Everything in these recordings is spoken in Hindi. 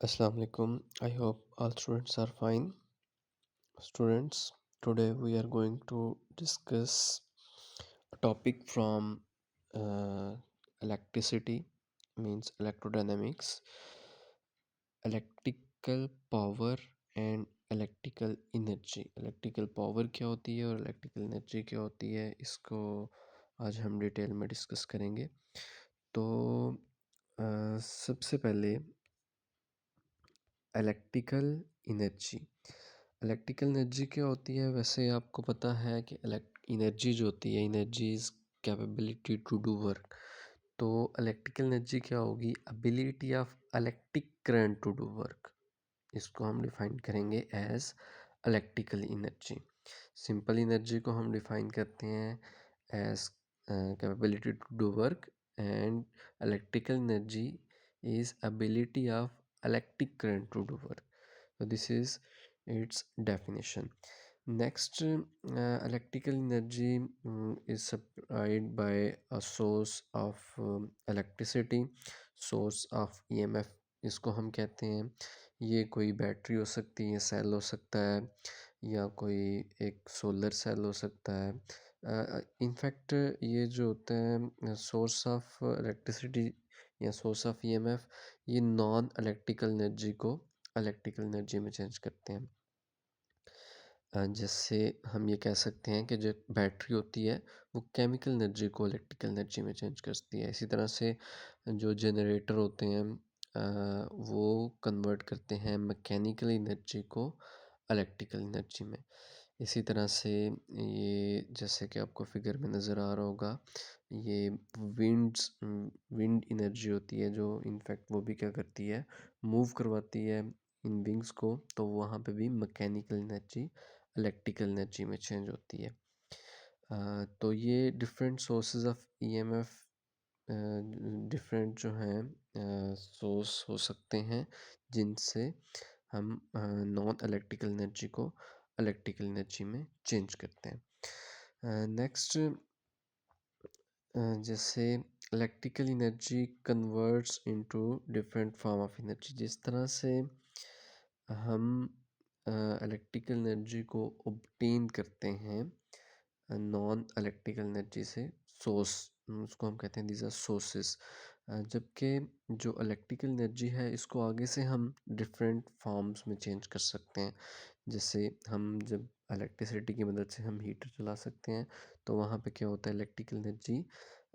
Assalamu alaikum. I hope all students are fine. Students, today we are going to discuss a topic from uh, electricity, means electrodynamics, electrical power and electrical energy. Electrical power क्या होती है और electrical energy क्या होती है, इसको आज हम डिटेल में डिस्कस करेंगे। तो सबसे पहले इलेक्ट्रिकल एनर्जी। इलेक्ट्रिकल एनर्जी क्या होती है? वैसे आपको पता है कि एनर्जी जो होती है, energy is capability to do work. तो इलेक्ट्रिकल एनर्जी क्या होगी? Ability of electric current to do work. इसको हम डिफाइन करेंगे as electrical energy. Simple energy को हम डिफाइन करते हैं as capability to do work, and electrical energy is ability of electric current to do work. So this is its definition. Next, electrical energy is supplied by a source of electricity, source of EMF इसको हम कहते हैं। ये कोई बैटरी हो सकती है, सेल हो सकता है, या कोई एक सोलर सेल हो सकता है। इनफैक्ट ये जो होता है सोर्स ऑफ इलेक्ट्रिसिटी या सोर्स ऑफ ईएमएफ, ये नॉन इलेक्ट्रिकल एनर्जी को इलेक्ट्रिकल एनर्जी में चेंज करते हैं। जिससे हम ये कह सकते हैं कि जो बैटरी होती है वो केमिकल एनर्जी को इलेक्ट्रिकल एनर्जी में चेंज करती है। इसी तरह से जो जनरेटर होते हैं वो कन्वर्ट करते हैं मैकेनिकल एनर्जी को इलेक्ट्रिकल एनर्जी में। इसी तरह से ये जैसे कि आपको फिगर में नज़र आ रहा होगा, ये विंड एनर्जी होती है जो इनफैक्ट वो भी क्या करती है, मूव करवाती है इन विंग्स को। तो वहाँ पे भी मैकेनिकल एनर्जी इलेक्ट्रिकल एनर्जी में चेंज होती है। तो ये different sources of EMF different जो हैं सोर्स हो सकते हैं जिनसे हम नॉन इलेक्ट्रिकल एनर्जी को इलेक्ट्रिकल एनर्जी में चेंज करते हैं। नेक्स्ट, जैसे electrical energy converts into different form of energy. जिस तरह से हम इलेक्ट्रिकल एनर्जी को ऑब्टेन करते हैं नॉन इलेक्ट्रिकल एनर्जी से, सोर्स उसको हम कहते हैं दीज आर सोर्सेस। जबकि जो इलेक्ट्रिकल एनर्जी है इसको आगे से हम डिफरेंट फॉर्म्स में चेंज कर सकते हैं। जैसे हम जब इलेक्ट्रिसिटी की मदद से हम हीटर चला सकते हैं, तो वहाँ पे क्या होता है, electrical energy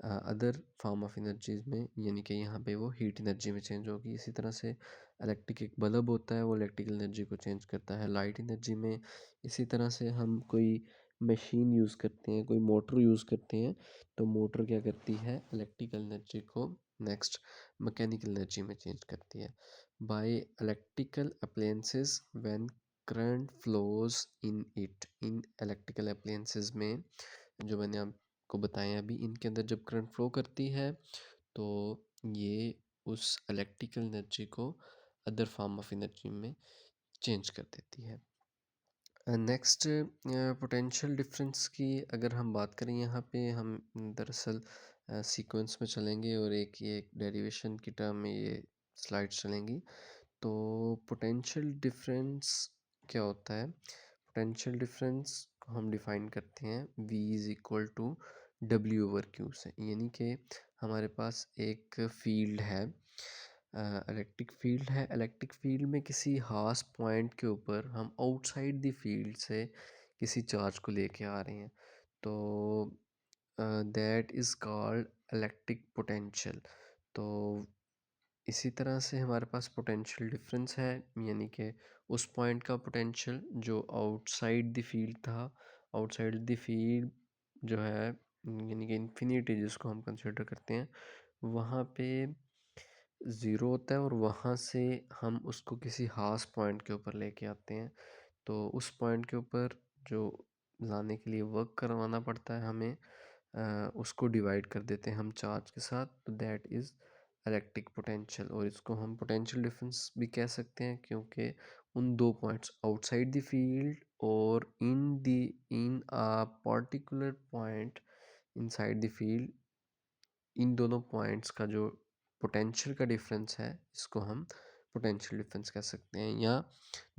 other form of energies में, यानी कि यहाँ पे वो हीट एनर्जी में चेंज होगी। इसी तरह से इलेक्ट्रिक एक बल्ब होता है, वो इलेक्ट्रिकल एनर्जी को चेंज करता है लाइट एनर्जी में। इसी तरह से हम कोई मशीन यूज़ करते हैं, कोई मोटर यूज़ करते हैं, तो मोटर क्या करती है, इलेक्ट्रिकल एनर्जी को नेक्स्ट मैकेनिकल एनर्जी में चेंज करती है। By electrical appliances when current flows in it. In electrical appliances में जो मैंने आपको बताया अभी, इनके अंदर जब करंट फ्लो करती है तो ये उस इलेक्ट्रिकल एनर्जी को अदर फॉर्म ऑफ एनर्जी में चेंज कर देती है। नेक्स्ट, पोटेंशियल डिफरेंस की अगर हम बात करें, यहाँ पे हम दरअसल सीक्वेंस में चलेंगे और एक डेरिवेशन की टर्म में ये स्लाइड्स चलेंगी। तो पोटेंशियल डिफरेंस क्या होता है? पोटेंशियल डिफरेंस को हम डिफाइन करते हैं V is equal to W over Q से। यानी कि हमारे पास एक फील्ड है, इलेक्ट्रिक फील्ड है। इलेक्ट्रिक फील्ड में किसी खास पॉइंट के ऊपर हम आउटसाइड द फील्ड से किसी चार्ज को लेके आ रहे हैं, तो that is called electric potential. तो इसी तरह से हमारे पास पोटेंशियल डिफरेंस है, यानी कि उस पॉइंट का पोटेंशियल जो आउटसाइड द फील्ड था, आउटसाइड द फील्ड जो है यानी कि इन्फिनिटी जिसको हम कंसिडर करते हैं, वहाँ पे ज़ीरो होता है और वहाँ से हम उसको किसी खास पॉइंट के ऊपर लेके आते हैं। तो उस पॉइंट के ऊपर जो लाने के लिए वर्क करवाना पड़ता है हमें, उसको डिवाइड कर देते हैं हम चार्ज के साथ, तो दैट इज़ इलेक्ट्रिक पोटेंशियल। और इसको हम पोटेंशियल डिफरेंस भी कह सकते हैं, क्योंकि उन दो पॉइंट्स आउटसाइड द फील्ड और in a particular point inside the field, इन दोनों पॉइंट्स का जो पोटेंशियल का डिफरेंस है, इसको हम पोटेंशियल डिफरेंस कह सकते हैं। या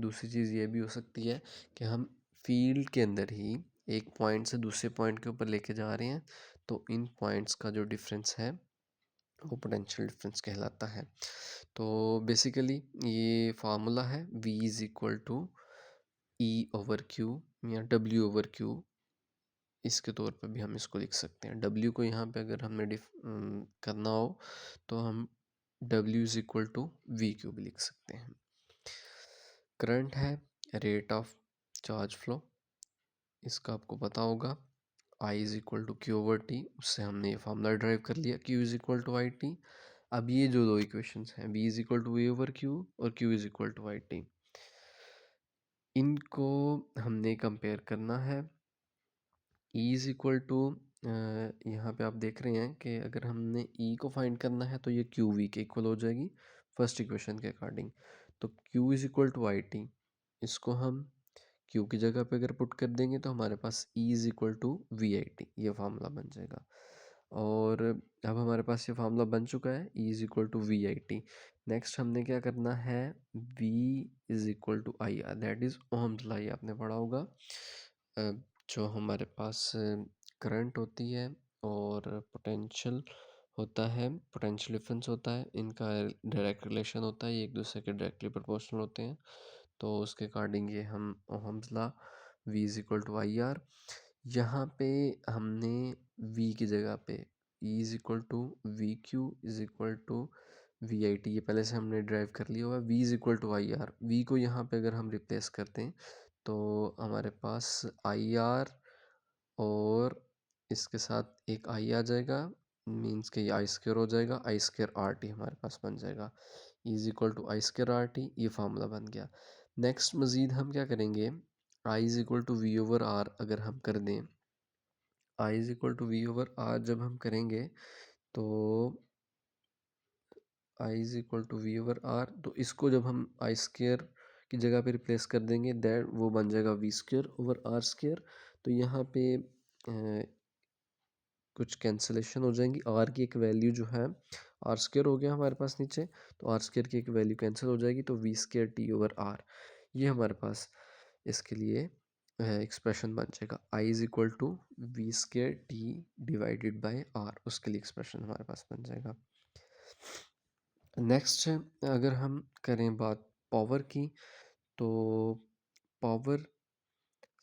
दूसरी चीज़ ये भी हो सकती है कि हम फील्ड के अंदर ही एक पॉइंट से दूसरे पॉइंट के ऊपर लेके जा रहे हैं, तो इन पॉइंट्स का जो डिफरेंस है वो पोटेंशियल डिफरेंस कहलाता है। तो बेसिकली ये फार्मूला है V is equal to E over Q या W ओवर Q, इसके तौर पे भी हम इसको लिख सकते हैं। W को यहाँ पे अगर हमने करना हो तो हम W is equal to V Q भी लिख सकते हैं। करंट है रेट ऑफ चार्ज फ्लो, इसका आपको पता होगा I is equal to Q over T, उससे हमने ये फार्मूला ड्राइव कर लिया Q is equal to I T. अब ये जो दो इक्वेशंस हैं V is equal to V over Q और Q is equal to I T, इनको हमने कंपेयर करना है। E इज़ इक्वल टू, यहाँ पे आप देख रहे हैं कि अगर हमने E को फाइंड करना है तो ये क्यू वी के इक्वल हो जाएगी फर्स्ट इक्वेशन के अकॉर्डिंग। तो Q is equal to I T, इसको हम Q की जगह पे अगर पुट कर देंगे तो हमारे पास E is equal to V I T, ये फार्मूला बन जाएगा। और अब हमारे पास ये फार्मूला बन चुका है E is equal to V I T. Next हमने क्या करना है, V is equal to I R, that is Ohm's law, आपने पढ़ा होगा। जो हमारे पास करंट होती है और पोटेंशियल होता है, पोटेंशियल डिफरेंस होता है, इनका डायरेक्ट रिलेशन होता है, ये एक दूसरे के डायरेक्टली प्रोपोर्शनल होते हैं। तो उसके अकॉर्डिंग ये हम Ohm's law V is equal to I R, यहाँ पे हमने V की जगह पे E is equal to V Q is equal to V I T, ये पहले से हमने ड्राइव कर लिया हुआ है। V is equal to I R, V को यहाँ पे अगर हम रिप्लेस करते हैं तो हमारे पास आई आर और इसके साथ एक आई आ जाएगा, मीन्स के ये आई स्क्र हो जाएगा, आई स्क्र आर टी हमारे पास बन जाएगा। Is equal to I square R T, ये फार्मूला बन गया। नेक्स्ट मज़ीद हम क्या करेंगे, I is equal to V over R अगर हम कर दें, I is equal to V over R जब हम करेंगे तो I is equal to V over R, तो इसको जब हम आई स्क्र की जगह पे रिप्लेस कर देंगे दैट वो बन जाएगा V square over R square. तो यहाँ पे कुछ कैंसिलेशन हो जाएंगी, आर की एक वैल्यू जो है आर स्क्र हो गया हमारे पास नीचे, तो आर स्क्र की एक वैल्यू कैंसिल हो जाएगी, तो V square T over R, ये हमारे पास इसके लिए एक्सप्रेशन बन जाएगा। I is equal to V square T divided by R, उसके लिए एक्सप्रेशन हमारे पास बन जाएगा। नेक्स्ट अगर हम करें बात पावर की, तो पावर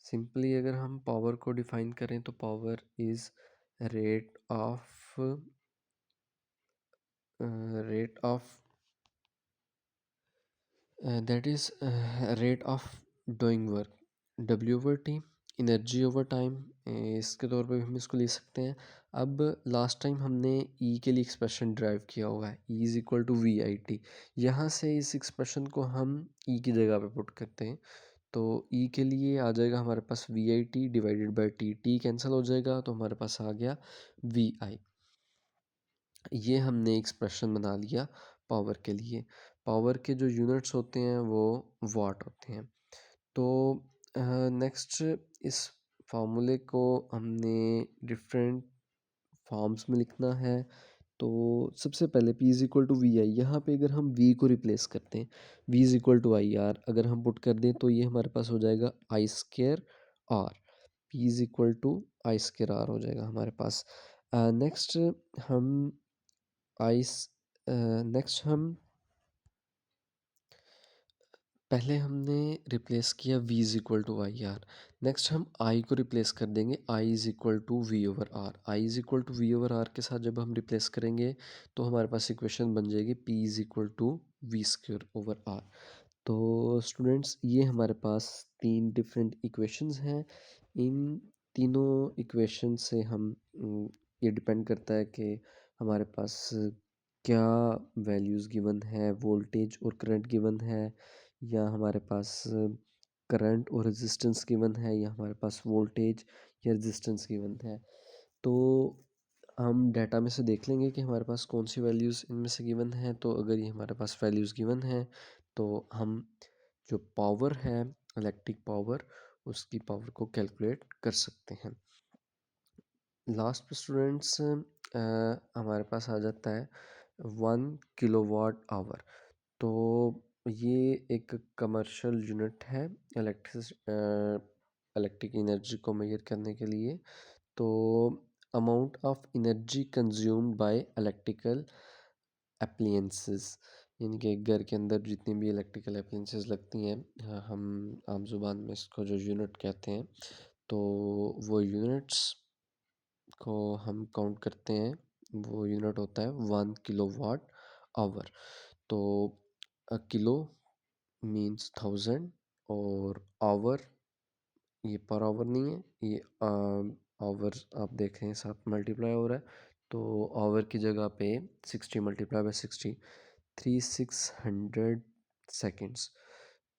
सिंपली अगर हम पावर को डिफाइन करें तो power is rate of rate of that is rate of doing work, W over T, energy over time, इसके तौर पे भी हम इसको ले सकते हैं। अब लास्ट टाइम हमने E के लिए एक्सप्रेशन ड्राइव किया हुआ है, E is equal to V I T, यहाँ से इस एक्सप्रेशन को हम E की जगह पे पुट करते हैं, तो E के लिए आ जाएगा हमारे पास V I T divided by T, T cancel हो जाएगा तो हमारे पास आ गया वी आई। ये हमने एक्सप्रेशन बना लिया पावर के लिए। पावर के जो यूनिट्स होते हैं वो वाट होते हैं। तो नेक्स्ट इस फार्मूले को हमने डिफरेंट फॉर्म्स में लिखना है। तो सबसे पहले P is equal to V I, यहाँ पे अगर हम V को रिप्लेस करते हैं, V is equal to I R अगर हम पुट कर दें तो ये हमारे पास हो जाएगा I square R, P is equal to I square R हो जाएगा हमारे पास। नेक्स्ट हम आइस नेक्स्ट हम पहले हमने रिप्लेस किया V is equal to I R, next हम I को रिप्लेस कर देंगे, I is equal to V over R, I is equal to V over R के साथ जब हम रिप्लेस करेंगे तो हमारे पास इक्वेशन बन जाएगी P is equal to V square over R. तो स्टूडेंट्स ये हमारे पास तीन डिफरेंट इक्वेशंस हैं। इन तीनों इक्वेशन से हम ये डिपेंड करता है कि हमारे पास क्या वैल्यूज़ गिवन है, वोल्टेज और करंट गिवन है, या हमारे पास करंट और रेजिस्टेंस गिवन है, या हमारे पास वोल्टेज या रेजिस्टेंस गिवन है। तो हम डाटा में से देख लेंगे कि हमारे पास कौन सी वैल्यूज़ इनमें से गिवन है। तो अगर ये हमारे पास वैल्यूज़ गिवन है तो हम जो पावर है, इलेक्ट्रिक पावर, उसकी पावर को कैलकुलेट कर सकते हैं। लास्ट पे स्टूडेंट्स हमारे पास आ जाता है 1 किलोवाट आवर। तो ये एक कमर्शियल यूनिट है इलेक्ट्रिक एनर्जी को मेजर करने के लिए। तो amount of energy consumed by electrical appliances, यानी कि घर के अंदर जितनी भी इलेक्ट्रिकल अप्लायंसेस लगती हैं, हम आम ज़ुबान में इसको जो यूनिट कहते हैं, तो वो यूनिट्स को हम काउंट करते हैं। वो यूनिट होता है 1 किलोवाट आवर। तो किलो मीन्स 1000 और आवर ये पर आवर नहीं है, ये आवर आप देख रहे हैं साथ मल्टीप्लाई हो रहा है, तो आवर की जगह पे 60 मल्टीप्लाई बाय 60 3600 सेकेंड्स।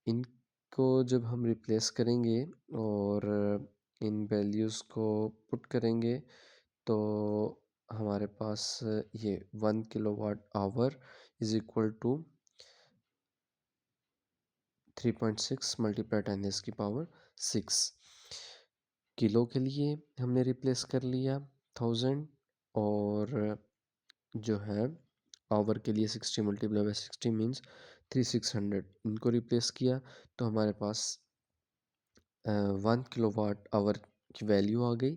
इनको जब हम रिप्लेस करेंगे और इन वैल्यूज़ को पुट करेंगे तो हमारे पास ये 1 kilowatt hour is equal to 3.6 multiply 10⁻⁶। Kilo के लिए हमने रिप्लेस कर लिया 1000 और जो है आवर के लिए 60 मल्टीप्लाई बाय 60 मीन्स 3600, इनको रिप्लेस किया तो हमारे पास 1 किलोवाट आवर की वैल्यू आ गई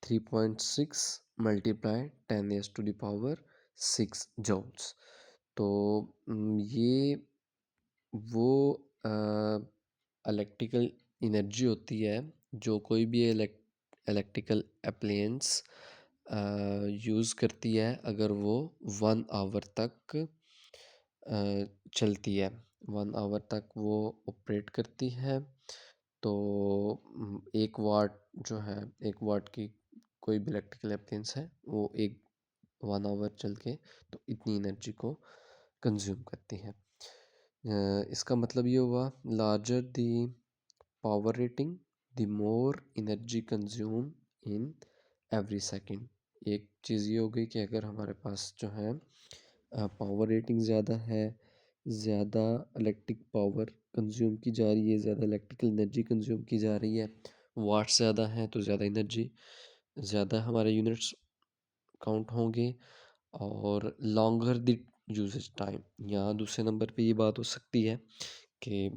3.6 मल्टीप्लाई 10⁻⁶ जॉल्स। तो ये वो इलेक्ट्रिकल एनर्जी होती है जो कोई भी इलेक्ट्रिकल अप्लायंस यूज़ करती है अगर वो 1 आवर तक चलती है, 1 आवर तक वो ऑपरेट करती है। तो 1 वाट जो है, 1 वाट की कोई भी इलेक्ट्रिकल अप्लायंस है वो 1 आवर चल के तो इतनी एनर्जी को कंज्यूम करती है। इसका मतलब ये हुआ larger the power rating the more energy consume in every second. एक चीज़ ये हो गई कि अगर हमारे पास जो है पावर रेटिंग ज़्यादा है, ज़्यादा इलेक्ट्रिक पावर कंज्यूम की जा रही है, ज़्यादा इलेक्ट्रिकल एनर्जी कंज्यूम की जा रही है, वाट्स ज़्यादा हैं तो ज़्यादा एनर्जी, ज़्यादा हमारे यूनिट्स काउंट होंगे और लॉन्गर द यूजेज टाइम। यहाँ दूसरे नंबर पे ये बात हो सकती है कि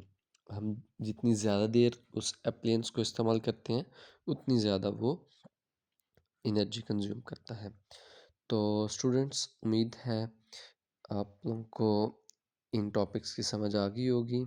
हम जितनी ज़्यादा देर उस एप्लायंस को इस्तेमाल करते हैं उतनी ज़्यादा वो एनर्जी कंज्यूम करता है। तो स्टूडेंट्स, उम्मीद है आप लोगों को इन टॉपिक्स की समझ आ गई होगी।